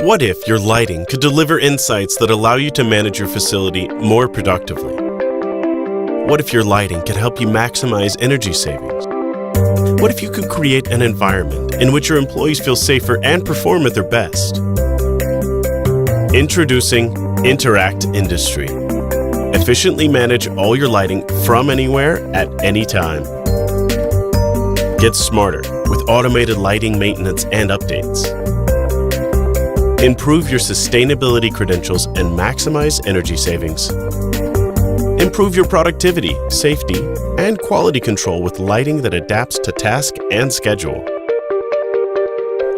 What if your lighting could deliver insights that allow you to manage your facility more productively? What if your lighting could help you maximize energy savings? What if you could create an environment in which your employees feel safer and perform at their best? Introducing Interact Industry. Efficiently manage all your lighting from anywhere at any time. Get smarter with automated lighting maintenance and updates. Improve your sustainability credentials and maximize energy savings. Improve your productivity, safety, and quality control with lighting that adapts to task and schedule.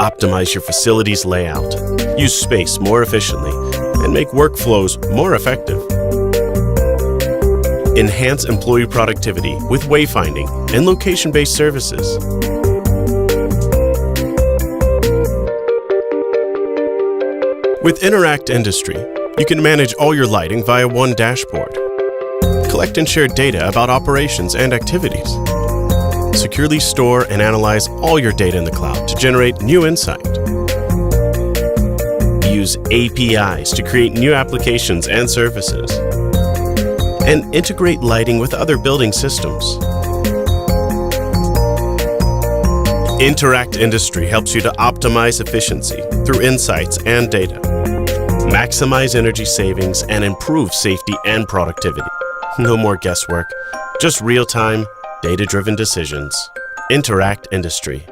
Optimize your facility's layout, use space more efficiently, and make workflows more effective. Enhance employee productivity with wayfinding and location-based services. With Interact Industry, you can manage all your lighting via one dashboard. Collect and share data about operations and activities. Securely store and analyze all your data in the cloud to generate new insight. Use APIs to create new applications and services. And integrate lighting with other building systems. Interact Industry helps you to optimize efficiency through insights and data, maximize energy savings, and improve safety and productivity. No more guesswork, just real-time, data-driven decisions. Interact Industry.